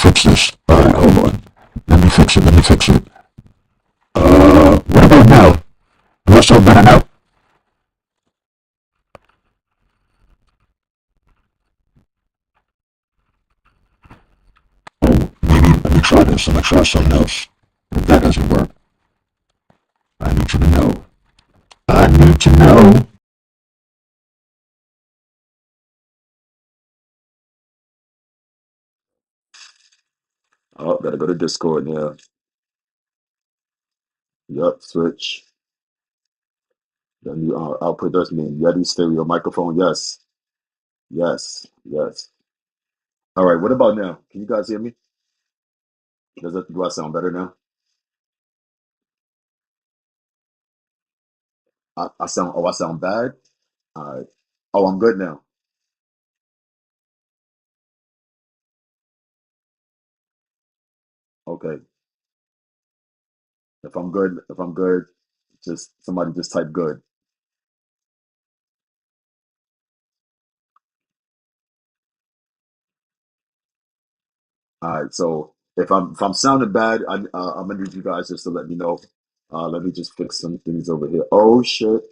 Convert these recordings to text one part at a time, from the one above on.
fix this. Alright, hold on. Let me fix it. Let me fix it. What about now? Do I sound better now? Maybe let me try this. Let me try something else. If that doesn't work, I need you to know. I need to know. Oh, gotta go to Discord now. Yup, switch. The new output does mean Yeti stereo microphone. Yes, yes, yes. All right, what about now? Can you guys hear me? Do I sound better now? I sound bad? All right. Oh, I'm good now. Okay. If I'm good, just somebody just type good. All right. So if I'm sounding bad, I'm gonna need you guys just to let me know. Let me just fix some things over here. Oh shit.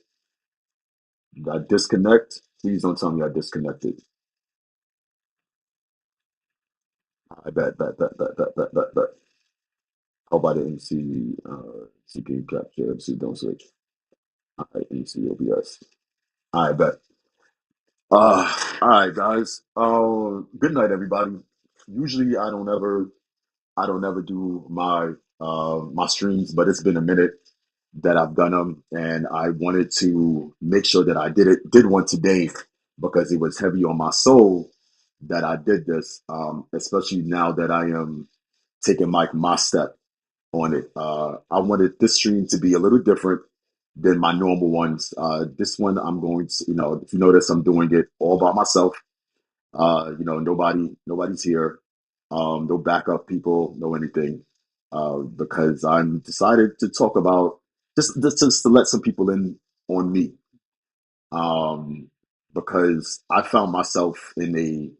Did I disconnect? Please don't tell me I disconnected. I bet. How about the MC game capture MC don't switch? All right, MC OBS. I bet. All right, guys. Good night, everybody. Usually, I don't ever do my streams, but it's been a minute that I've done them, and I wanted to make sure that I did one today because it was heavy on my soul that I did this, especially now that I am taking my step on it. I wanted this stream to be a little different than my normal ones. This one, I'm going to, if you notice, I'm doing it all by myself. Nobody's here. No backup people, no anything. Because I'm decided to talk about just to let some people in on me. Um, because I found myself in a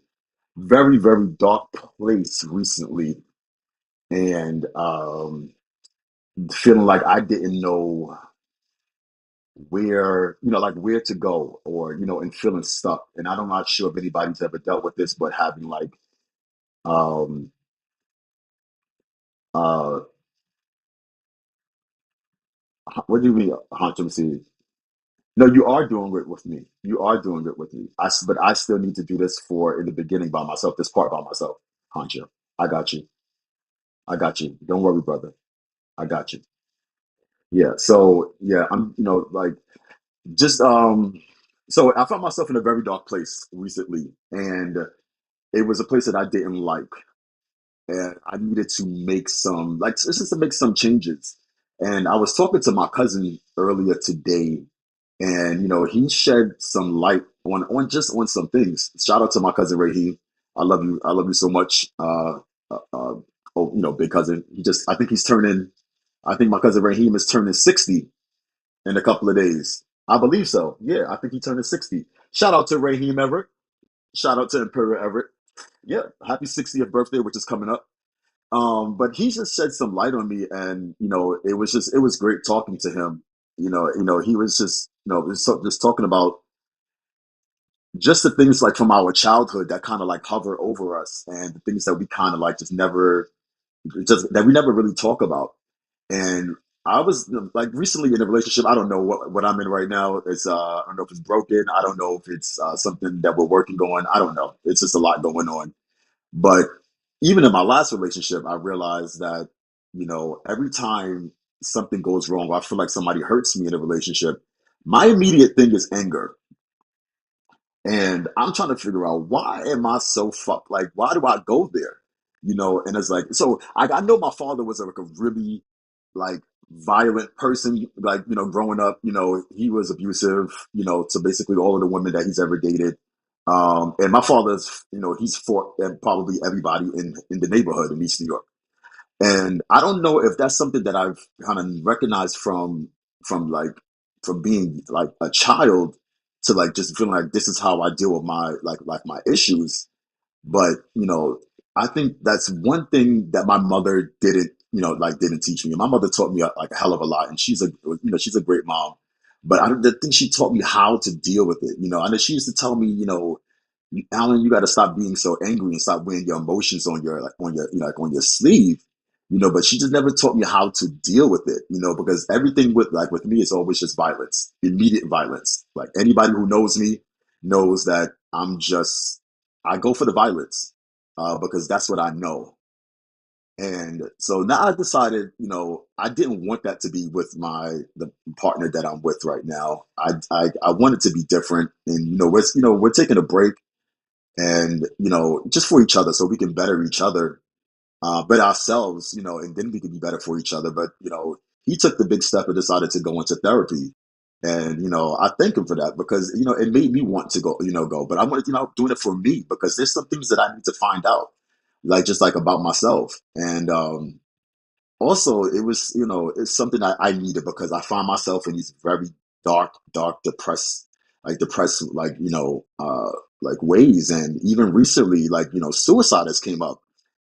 very, very dark place recently, and feeling like I didn't know where to go, or and feeling stuck. And I'm not sure if anybody's ever dealt with this, but having like um uh what do you mean, Hunter? See, no, you are doing it with me. You are doing it with me. But I still need to do this for in the beginning by myself. This part by myself, Hunter. I got you. I got you. Don't worry, brother. I got you. Yeah. So yeah, I'm like just so I found myself in a very dark place recently, and it was a place that I didn't like, and I needed to make some just to make some changes. And I was talking to my cousin earlier today, and he shed some light on some things. Shout out to my cousin Raheem. I love you so much. Oh, big cousin. I think my cousin Raheem is turning 60 in a couple of days. I believe so. Yeah, I think he turned 60. Shout out to Raheem Everett. Shout out to Imperial Everett. Yeah, happy 60th birthday, which is coming up. But he just shed some light on me, and it was great talking to him. He was just just talking about just the things like from our childhood that kind of like hover over us, and the things that we kind of like just that we never really talk about. And I was like recently in a relationship. I don't know what I'm in right now. I don't know if it's broken. I don't know if it's something that we're working on. I don't know. It's just a lot going on. But even in my last relationship, I realized that, every time something goes wrong, or I feel like somebody hurts me in a relationship, my immediate thing is anger. And I'm trying to figure out, why am I so fucked? Like, why do I go there? And it's like, so I know my father was like a really like violent person, like, growing up, he was abusive, to basically all of the women that he's ever dated. And my father's, he's fought and probably everybody in the neighborhood in East New York. And I don't know if that's something that I've kind of recognized from like from being like a child, to like just feeling like this is how I deal with my like my issues. But I think that's one thing that my mother didn't, like didn't teach me. My mother taught me like a hell of a lot, and she's a great mom. But I don't think she taught me how to deal with it. I know she used to tell me, Alan, you got to stop being so angry and stop wearing your emotions on your like on your sleeve. But she just never taught me how to deal with it. Because everything with me is always just violence, immediate violence. Like anybody who knows me knows that I go for the violence because that's what I know. And so now I decided, I didn't want that to be with the partner that I'm with right now. I want it to be different, and we're taking a break, and just for each other, so we can better each other, but ourselves, and then we can be better for each other. But he took the big step and decided to go into therapy, and I thank him for that because it made me want to go. But I wanted, doing it for me because there's some things that I need to find out, like just like about myself, and also it was it's something I needed because I find myself in these very dark, depressed like ways, and even recently like suicide has came up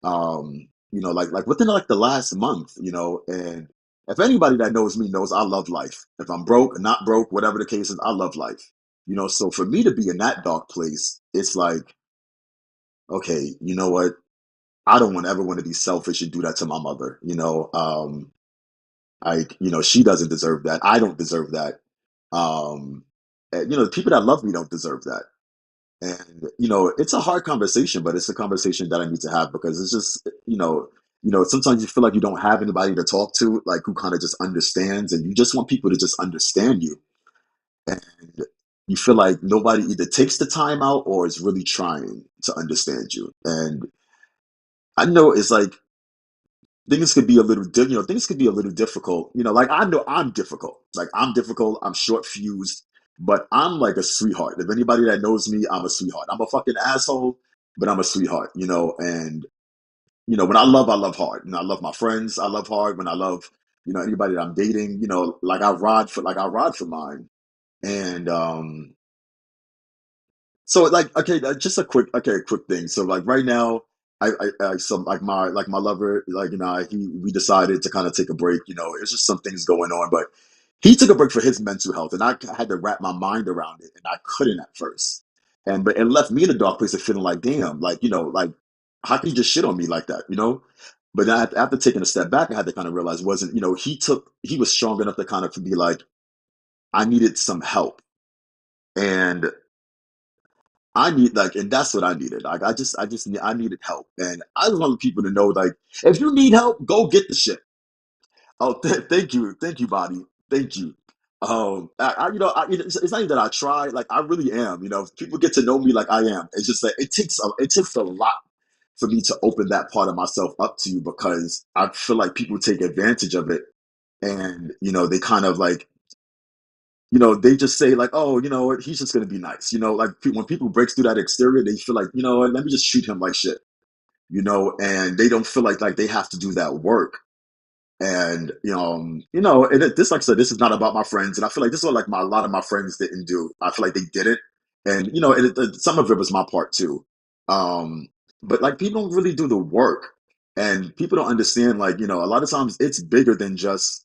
like within like the last month, and if anybody that knows me knows I love life. If I'm broke, not broke, whatever the case is, I love life. So for me to be in that dark place, it's like, okay, you know what? I don't want ever want to be selfish and do that to my mother. She doesn't deserve that. I don't deserve that. And, the people that love me don't deserve that. And it's a hard conversation, but it's a conversation that I need to have because it's just sometimes you feel like you don't have anybody to talk to, like who kind of just understands, and you just want people to just understand you, and you feel like nobody either takes the time out or is really trying to understand you. And I know it's like things could be a little difficult. Like I know I'm difficult. Like I'm difficult. I'm short fused, but I'm like a sweetheart. If anybody that knows me, I'm a sweetheart. I'm a fucking asshole, but I'm a sweetheart. And when I love hard. I love my friends. I love hard. When I love anybody that I'm dating. Like I ride for mine. And so like okay, just a quick thing. So like right now, so like my lover, like we decided to kind of take a break. It's just some things going on, but he took a break for his mental health, and I had to wrap my mind around it, and I couldn't at first, and but it left me in a dark place of feeling like damn, like like how can you just shit on me like that. But then after taking a step back, I had to kind of realize wasn't he was strong enough to kind of be like I needed some help, and and that's what I needed. Like I needed help, and I just wanted people to know, like, if you need help, go get the shit. Oh, thank you, body, thank you. It's not even that I try. Like I really am. If people get to know me like I am, it's just that it takes a lot for me to open that part of myself up to you because I feel like people take advantage of it, and they kind of like they just say like, oh, you know what, he's just gonna be nice. Like when people break through that exterior, they feel like, what, let me just treat him like shit. And they don't feel like they have to do that work. And this, like I said, this is not about my friends, and I feel like this is what like a lot of my friends didn't do. I feel like they did it, and some of it was my part too. Um, but like people don't really do the work, and people don't understand. Like a lot of times it's bigger than just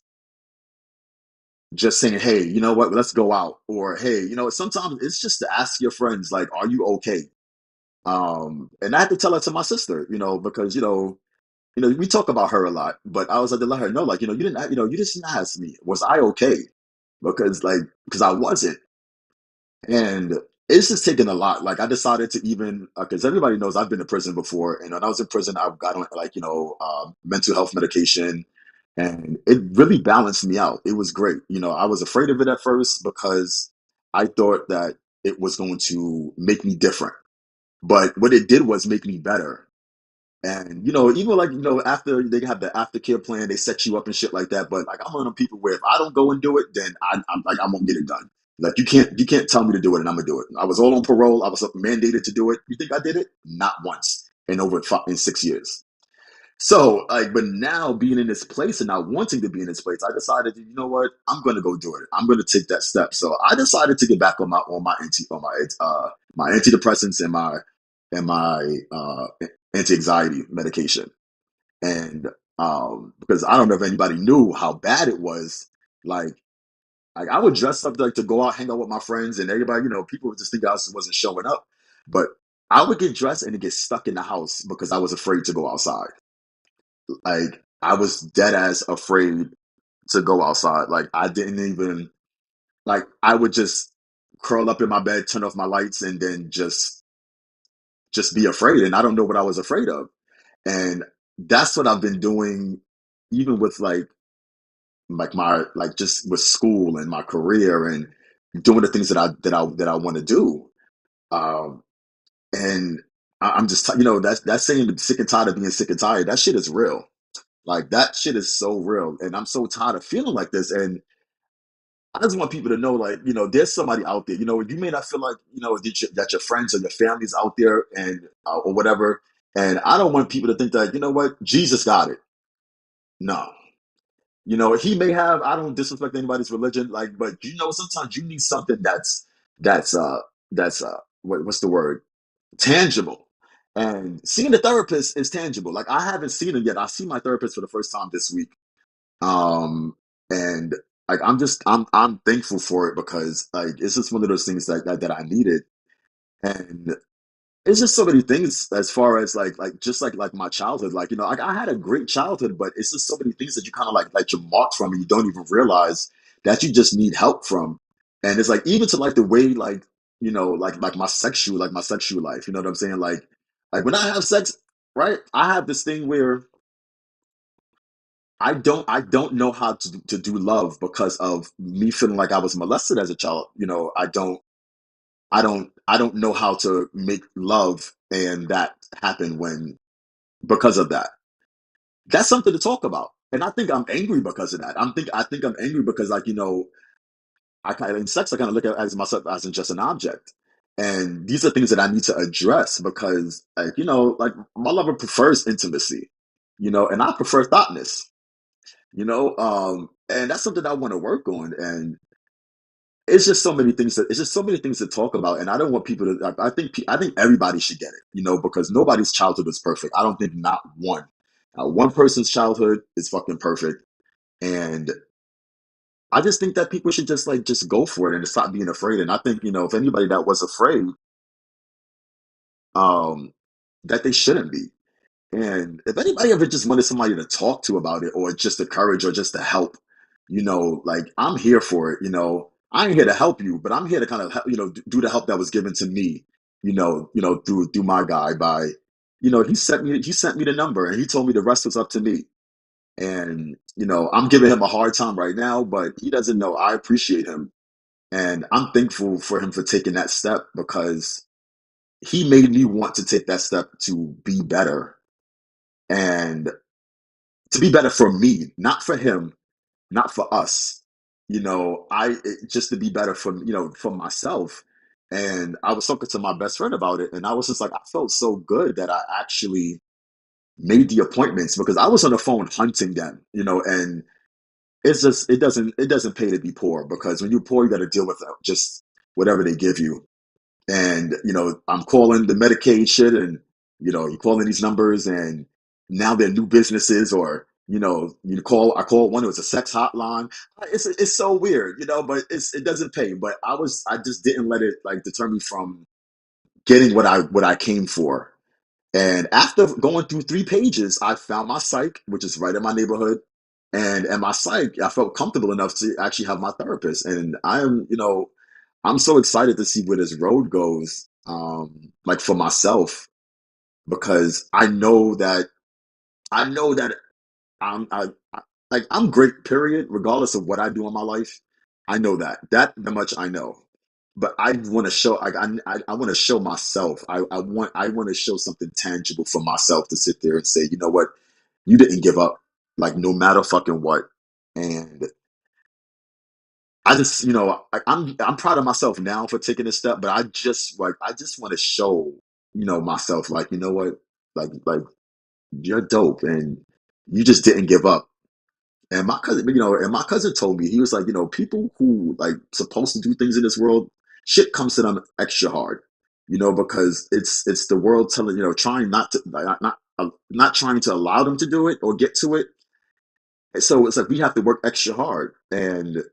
saying, hey, you know what, let's go out, or hey, sometimes it's just to ask your friends, like, are you okay? And I had to tell that to my sister, because we talk about her a lot, but I was like to let her know, like, you just didn't ask me, was I okay? Because I wasn't. And it's just taken a lot. Like I decided to even because everybody knows I've been to prison before, and when I was in prison, I got on like mental health medication, and it really balanced me out. It was great. I was afraid of it at first because I thought that it was going to make me different, but what it did was make me better. And even like after they have the aftercare plan, they set you up and shit like that. But like I'm one of them people where if I don't go and do it, then I'm like I won't get it done. Like you can't tell me to do it and I'm gonna do it. I was all on parole. I was mandated to do it. You think I did it? Not once in 6 years. So like, but now being in this place and not wanting to be in this place, I decided, you know what? I'm gonna go do it. I'm gonna take that step. So I decided to get back on my antidepressants and my anti-anxiety medication. And because I don't know if anybody knew how bad it was. Like, I would dress up like to go out, hang out with my friends, and everybody, people would just think I wasn't showing up. But I would get dressed and get stuck in the house because I was afraid to go outside. Like, I was dead ass afraid to go outside. Like, I didn't even like. I would just curl up in my bed, turn off my lights, and then just be afraid. And I don't know what I was afraid of. And that's what I've been doing, even with like my like just with school and my career and doing the things that I want to do. Um, and I'm just that saying sick and tired of being sick and tired. That shit is real. Like, that shit is so real, and I'm so tired of feeling like this. And I just want people to know, like, there's somebody out there. You may not feel like that your friends or your family's out there and or whatever. And I don't want people to think that Jesus got it. No, he may have. I don't disrespect anybody's religion, like, but sometimes you need something that's what's the word? Tangible. And seeing the therapist is tangible. Like, I haven't seen him yet. I see my therapist for the first time this week. And like, I'm thankful for it because like it's just one of those things that I needed. And it's just so many things as far as like just like my childhood. Like, like, I had a great childhood, but it's just so many things that you kind of like you're marked from, and you don't even realize that you just need help from. And it's like, even to like the way, like, like my sexual life, you know what I'm saying? Like when I have sex, right? I have this thing where I don't know how to do love because of me feeling like I was molested as a child. I don't know how to make love, and that happened when because of that. That's something to talk about. And I think I'm angry because of that. I think I'm angry because, like, I kind of in sex I kind of look at as myself as in just an object. And these are things that I need to address because, like, like, my lover prefers intimacy, and I prefer thoughtness, and that's something I want to work on. And it's just so many things to talk about, and I don't want people to. I think everybody should get it, because nobody's childhood is perfect. I don't think not one. One person's childhood is fucking perfect, and I just think that people should just go for it and stop being afraid. And I think, if anybody that was afraid, um, that they shouldn't be. And if anybody ever just wanted somebody to talk to about it, or just the courage, or just to help, like, I'm here for it. I ain't here to help you, but I'm here to kind of help, do the help that was given to me, through my guy by, he sent me the number, and he told me the rest was up to me. And, I'm giving him a hard time right now, but he doesn't know I appreciate him. And I'm thankful for him for taking that step, because he made me want to take that step to be better, and to be better for me, not for him, not for us. Just to be better for myself. And I was talking to my best friend about it, and I was just like, I felt so good that I actually made the appointments, because I was on the phone hunting them, and it doesn't pay to be poor, because when you're poor, you got to deal with just whatever they give you. And I'm calling the Medicaid shit, and you're calling these numbers, and now they're new businesses, or I call one, it was a sex hotline. It's so weird, but it doesn't pay. But I just didn't let it like deter me from getting what I came for. And after going through 3 pages, I found my psych, which is right in my neighborhood. And at my psych, I felt comfortable enough to actually have my therapist. And I'm so excited to see where this road goes, like, for myself, because I know that I'm great, period, regardless of what I do in my life. I know that much I know. But I want to show, like, I want to show myself. I want to show something tangible for myself, to sit there and say, you know what, you didn't give up, like, no matter fucking what. And I just, I'm proud of myself now for taking this step, but I just want to show, myself, like, you know what, like, you're dope, and you just didn't give up. And my cousin told me, he was like, people who like supposed to do things in this world, shit comes to them extra hard. because it's the world telling, trying not to, not trying to allow them to do it or get to it. So it's like we have to work extra hard, and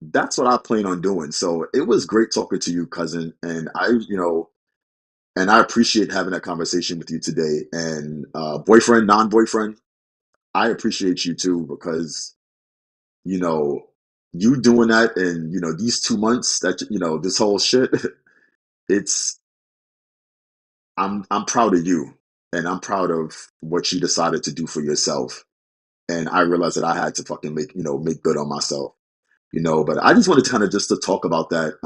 that's what I plan on doing. So it was great talking to you, cousin, and I appreciate having that conversation with you today. And boyfriend, non-boyfriend, I appreciate you too, because you know you doing that, and these 2 months that this whole shit. It's I'm proud of you, and I'm proud of what you decided to do for yourself. And I realized that I had to fucking make good on myself. But I just wanted to kind of just to talk about that.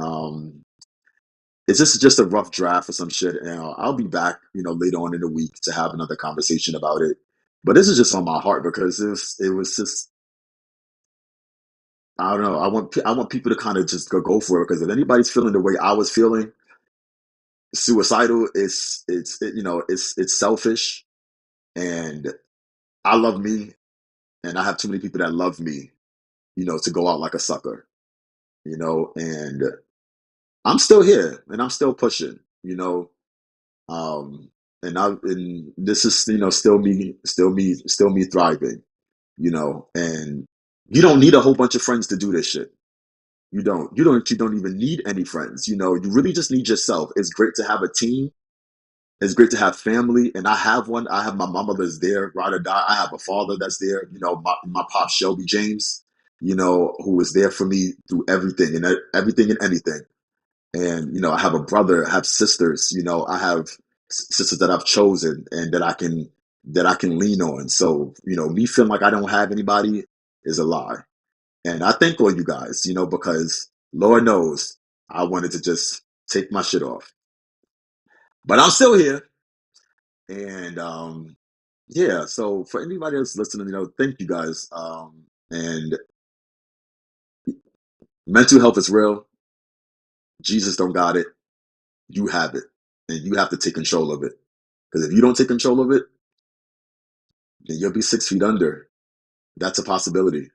It's just a rough draft or some shit, and I'll be back, later on in the week to have another conversation about it. But this is just on my heart because it was just, I don't know. I want people to kind of just go for it, because if anybody's feeling the way I was feeling, suicidal, it's selfish, and I love me, and I have too many people that love me, to go out like a sucker, and I'm still here and I'm still pushing, and this is, still me thriving, and you don't need a whole bunch of friends to do this shit. You don't even need any friends. You really just need yourself. It's great to have a team. It's great to have family, and I have one. I have my mama that's there, ride or die. I have a father that's there. My pop Shelby James, who was there for me through everything and everything and anything. And I have a brother, I have sisters. I have sisters that I've chosen and that I can lean on. So me feeling like I don't have anybody is a lie. And I thank all you guys, because Lord knows I wanted to just take my shit off, but I'm still here. And yeah, so for anybody else listening, thank you guys. And mental health is real. Jesus don't got it. You have it, and you have to take control of it. Because if you don't take control of it, then you'll be 6 feet under. That's a possibility.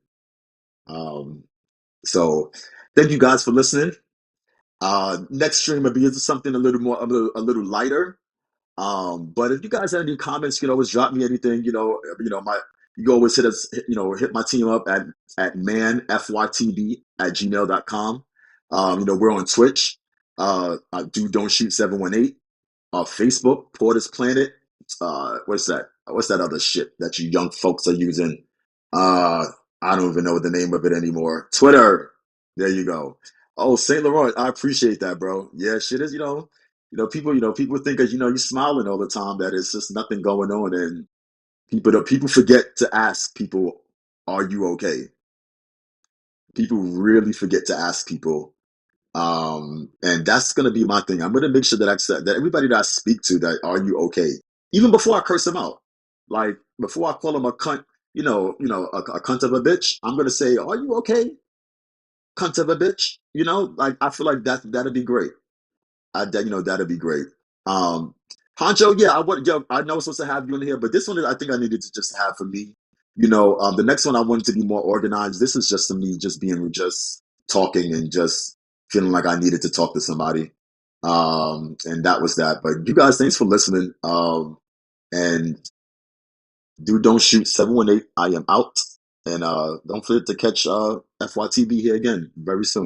Um, so thank you guys for listening. Next stream will be something a little more, a little lighter. But if you guys have any comments, you can always drop me anything. You can always hit my team up at manfytb@gmail.com. We're on Twitch. I don't shoot 718. Facebook, Porter's Planet. What's that? What's that other shit that you young folks are using? Uh, I don't even know the name of it anymore. Twitter. There you go. Oh, Saint Laurent. I appreciate that, bro. Yeah, shit is. People think that you're smiling all the time. That it's just nothing going on, and people forget to ask people, "Are you okay?" People really forget to ask people, and that's gonna be my thing. I'm gonna make sure that I said that everybody that I speak to, that are you okay? Even before I curse them out, like before I call them a cunt, a cunt of a bitch. I'm gonna say, "Are you okay, cunt of a bitch?" Like I feel like that'd be great. That'd be great. Um, Honcho, yeah, I know I'm supposed to have you in here, but this one I think I needed to just have for me. The next one I wanted to be more organized. This is just to me, just talking and just feeling like I needed to talk to somebody. And that was that. But you guys, thanks for listening. And don't shoot 718. I am out. And don't forget to catch FYTB here again very soon.